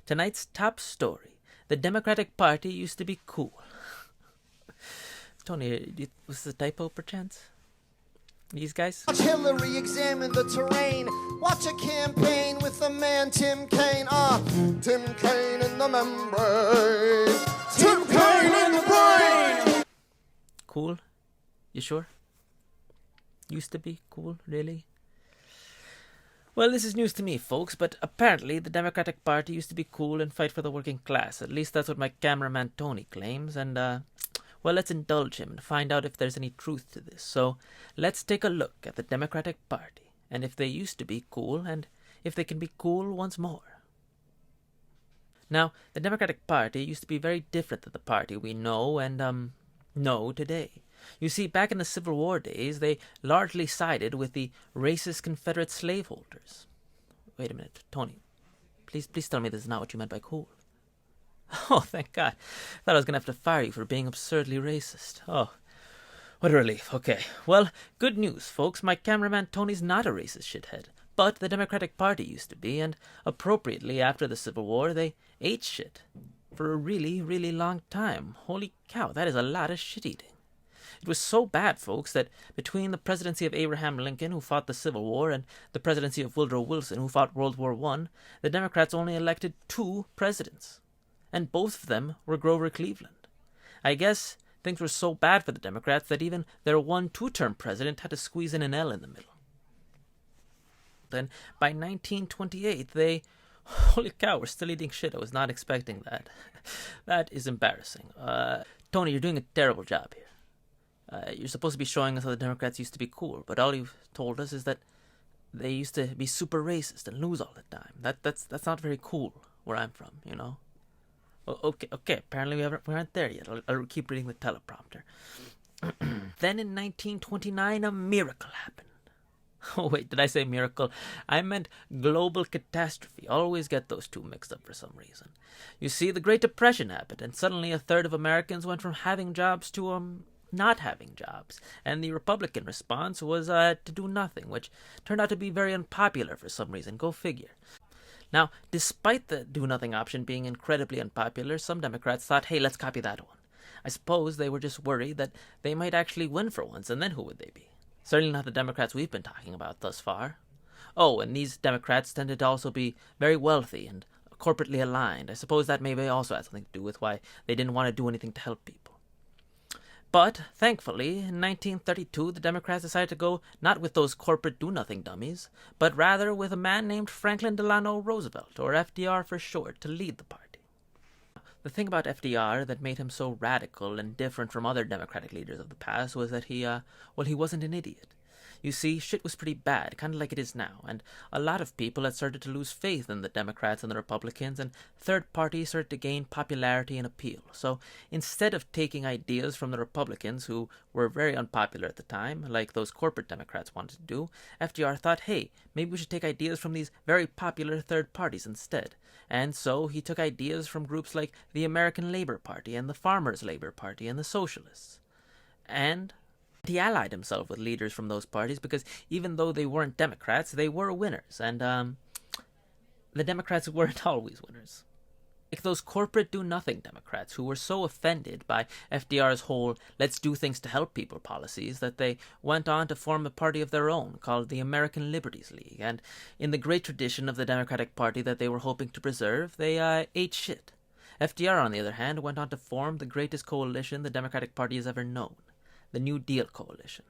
Tonight's top story. The Democratic Party used to be cool. Tony, was this a typo perchance? These guys? Watch Hillary examine the terrain. Watch a campaign with the man Tim Kaine. Tim Kaine in the membrane. Tim Kaine in the brain. Cool? You sure? Used to be cool, really? Well, this is news to me, folks, but apparently the Democratic Party used to be cool and fight for the working class. At least that's what my cameraman Tony claims, and, well, let's indulge him and find out if there's any truth to this. So, let's take a look at the Democratic Party, and if they used to be cool, and if they can be cool once more. Now, the Democratic Party used to be very different than the party we know and, know today. You see, back in the Civil War days, they largely sided with the racist Confederate slaveholders. Wait a minute, Tony. Please tell me this is not what you meant by cool. Oh, thank God. Thought I was going to have to fire you for being absurdly racist. Oh, what a relief. Okay. Well, good news, folks. My cameraman Tony's not a racist shithead. But the Democratic Party used to be, and appropriately after the Civil War, they ate shit. For a really, really long time. Holy cow, that is a lot of shit eating. It was so bad, folks, that between the presidency of Abraham Lincoln, who fought the Civil War, and the presidency of Woodrow Wilson, who fought World War I, the Democrats only elected 2 presidents. And both of them were Grover Cleveland. I guess things were so bad for the Democrats that even their one 2-term president had to squeeze in an L in the middle. Then, by 1928, they... Holy cow, we're still eating shit. I was not expecting that. That is embarrassing. Tony, you're doing a terrible job here. You're supposed to be showing us how the Democrats used to be cool, but all you've told us is that they used to be super racist and lose all the time. That's not very cool where I'm from, you know? Okay, apparently we aren't there yet. I'll keep reading the teleprompter. Then in 1929, a miracle happened. Oh, wait, did I say miracle? I meant global catastrophe. Always get those two mixed up for some reason. You see, the Great Depression happened, and suddenly a third of Americans went from having jobs to, not having jobs. And the Republican response was, to do nothing, which turned out to be very unpopular for some reason. Go figure. Now, despite the do-nothing option being incredibly unpopular, some Democrats thought, hey, let's copy that one. I suppose they were just worried that they might actually win for once, and then who would they be? Certainly not the Democrats we've been talking about thus far. Oh, and these Democrats tended to also be very wealthy and corporately aligned. I suppose that maybe also has something to do with why they didn't want to do anything to help people. But, thankfully, in 1932, the Democrats decided to go not with those corporate do-nothing dummies, but rather with a man named Franklin Delano Roosevelt, or FDR for short, to lead the party. The thing about FDR that made him so radical and different from other Democratic leaders of the past was that he wasn't an idiot. You see, shit was pretty bad, kind of like it is now, and a lot of people had started to lose faith in the Democrats and the Republicans, and third parties started to gain popularity and appeal. So instead of taking ideas from the Republicans, who were very unpopular at the time, like those corporate Democrats wanted to do, FDR thought, hey, maybe we should take ideas from these very popular third parties instead. And so he took ideas from groups like the American Labor Party and the Farmers' Labor Party and the Socialists. And he allied himself with leaders from those parties because even though they weren't Democrats, they were winners, and the Democrats weren't always winners. Like those corporate do-nothing Democrats who were so offended by FDR's whole let's do things to help people policies that they went on to form a party of their own called the American Liberties League, and in the great tradition of the Democratic Party that they were hoping to preserve, they ate shit. FDR, on the other hand, went on to form the greatest coalition the Democratic Party has ever known. The New Deal Coalition.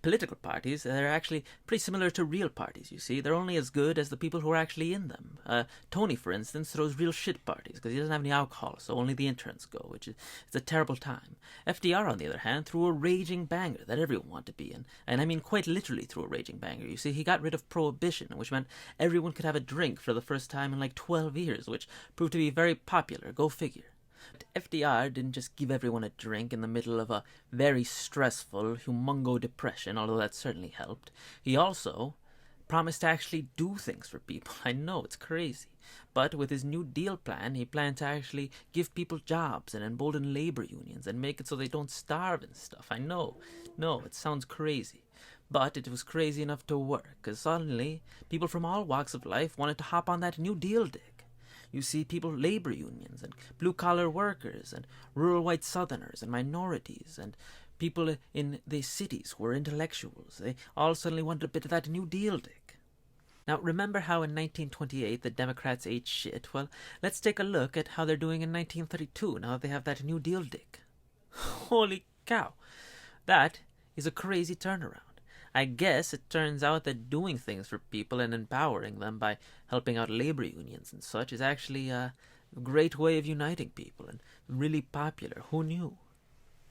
Political parties, they're actually pretty similar to real parties, you see. They're only as good as the people who are actually in them. Tony, for instance, throws real shit parties because he doesn't have any alcohol, so only the interns go, which is it's a terrible time. FDR, on the other hand, threw a raging banger that everyone wanted to be in. And I mean quite literally threw a raging banger. You see, he got rid of prohibition, which meant everyone could have a drink for the first time in like 12 years, which proved to be very popular. Go figure. FDR didn't just give everyone a drink in the middle of a very stressful, humongo depression, although that certainly helped. He also promised to actually do things for people. I know, it's crazy. But with his New Deal plan, he planned to actually give people jobs and embolden labor unions and make it so they don't starve and stuff. I know. No, it sounds crazy. But it was crazy enough to work, because suddenly people from all walks of life wanted to hop on that New Deal dig. You see people, labor unions and blue-collar workers and rural white southerners and minorities and people in the cities who were intellectuals. They all suddenly wanted a bit of that New Deal dick. Now, remember how in 1928 the Democrats ate shit? Well, let's take a look at how they're doing in 1932 now that they have that New Deal dick. Holy cow. That is a crazy turnaround. I guess it turns out that doing things for people and empowering them by helping out labor unions and such is actually a great way of uniting people and really popular. Who knew?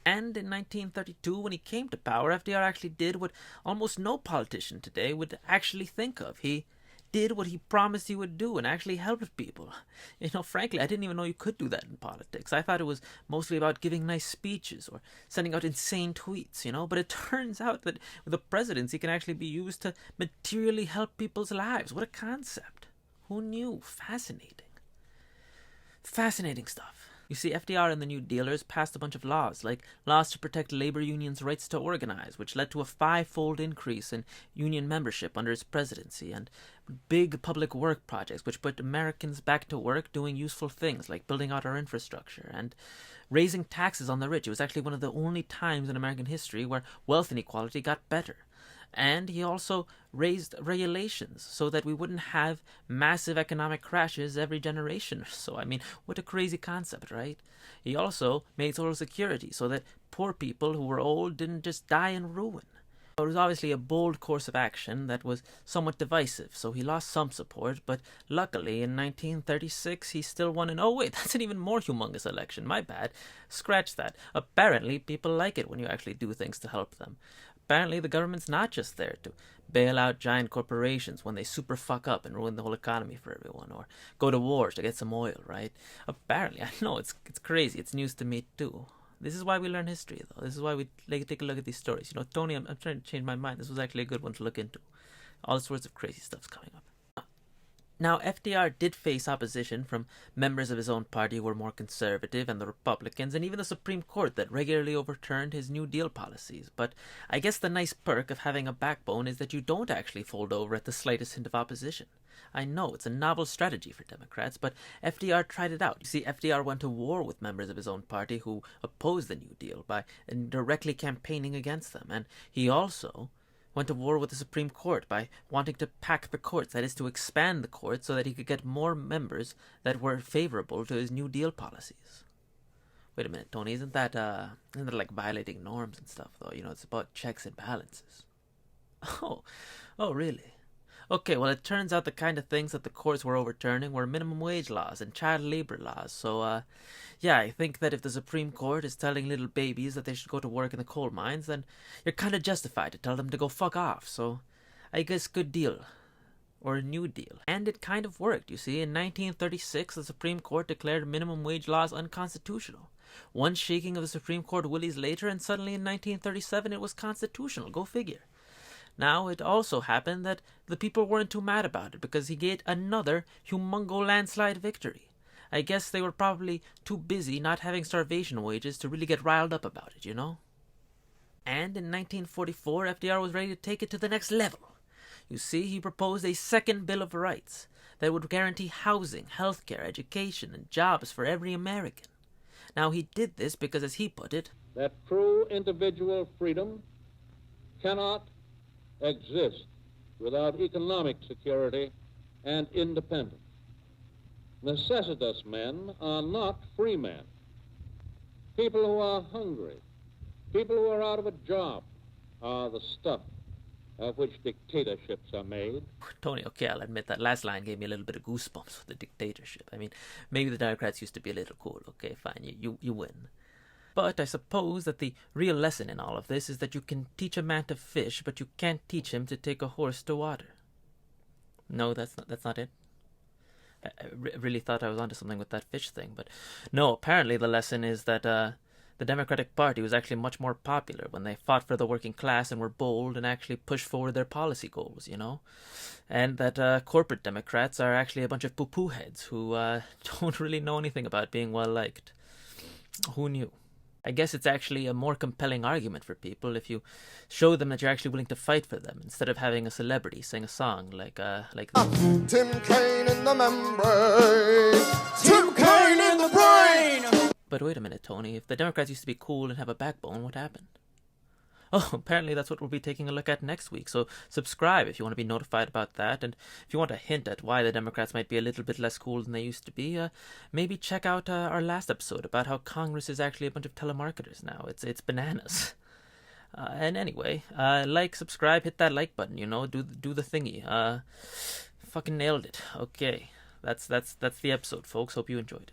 And in 1932, when he came to power, FDR actually did what almost no politician today would actually think of. He did what he promised he would do and actually helped people. You know, frankly, I didn't even know you could do that in politics. I thought it was mostly about giving nice speeches or sending out insane tweets, you know. But it turns out that with the presidency can actually be used to materially help people's lives. What a concept. Who knew? Fascinating. Fascinating stuff. You see, FDR and the New Dealers passed a bunch of laws, like laws to protect labor unions' rights to organize, which led to a 5-fold increase in union membership under his presidency, and big public work projects, which put Americans back to work doing useful things, like building out our infrastructure, and raising taxes on the rich. It was actually one of the only times in American history where wealth inequality got better. And he also raised regulations so that we wouldn't have massive economic crashes every generation or so. I mean, what a crazy concept, right? He also made Social Security so that poor people who were old didn't just die in ruin. It was obviously a bold course of action that was somewhat divisive, so he lost some support, but luckily in 1936 he still won an— oh wait, that's an even more humongous election, my bad. Scratch that. Apparently people like it when you actually do things to help them. Apparently the government's not just there to bail out giant corporations when they super fuck up and ruin the whole economy for everyone, or go to wars to get some oil, right? Apparently, I know, it's crazy. It's news to me too. This is why we learn history, though. This is why we take a look at these stories. You know, Tony, I'm trying to change my mind. This was actually a good one to look into. All sorts of crazy stuff's coming up. Now, FDR did face opposition from members of his own party who were more conservative, and the Republicans, and even the Supreme Court that regularly overturned his New Deal policies. But I guess the nice perk of having a backbone is that you don't actually fold over at the slightest hint of opposition. I know, it's a novel strategy for Democrats, but FDR tried it out. You see, FDR went to war with members of his own party who opposed the New Deal by directly campaigning against them, and he also went to war with the Supreme Court by wanting to pack the courts, that is, to expand the court so that he could get more members that were favorable to his New Deal policies. Wait a minute, Tony, isn't that like violating norms and stuff, though? You know, it's about checks and balances. Oh, really? Okay, well, it turns out the kind of things that the courts were overturning were minimum wage laws and child labor laws. So, yeah, I think that if the Supreme Court is telling little babies that they should go to work in the coal mines, then you're kind of justified to tell them to go fuck off. So, I guess good deal. Or a New Deal. And it kind of worked, you see. In 1936, the Supreme Court declared minimum wage laws unconstitutional. One shaking of the Supreme Court willies later, and suddenly in 1937 it was constitutional. Go figure. Now, it also happened that the people weren't too mad about it because he gained another humongo landslide victory. I guess they were probably too busy not having starvation wages to really get riled up about it, you know? And in 1944, FDR was ready to take it to the next level. You see, he proposed a second Bill of Rights that would guarantee housing, healthcare, education, and jobs for every American. Now, he did this because, as he put it, that true individual freedom cannot exist without economic security and independence. Necessitous men are not free men. People who are hungry, people who are out of a job, are the stuff of which dictatorships are made. Tony, okay, I'll admit that last line gave me a little bit of goosebumps with the dictatorship. I mean, maybe the Democrats used to be a little cool. Okay, fine, you win. But I suppose that the real lesson in all of this is that you can teach a man to fish, but you can't teach him to take a horse to water. No, that's not it. I really thought I was onto something with that fish thing, but no, apparently the lesson is that the Democratic Party was actually much more popular when they fought for the working class and were bold and actually pushed forward their policy goals, you know? And that corporate Democrats are actually a bunch of poo-poo heads who don't really know anything about being well-liked. Who knew? I guess it's actually a more compelling argument for people if you show them that you're actually willing to fight for them instead of having a celebrity sing a song like Tim Kaine in the membrane. But wait a minute, Tony. If the Democrats used to be cool and have a backbone, what happened? Oh, apparently that's what we'll be taking a look at next week, so subscribe if you want to be notified about that, and if you want a hint at why the Democrats might be a little bit less cool than they used to be, maybe check out our last episode about how Congress is actually a bunch of telemarketers now. It's bananas. And anyway, like, subscribe, hit that like button, do the thingy. Fucking nailed it. Okay, that's the episode, folks. Hope you enjoyed it.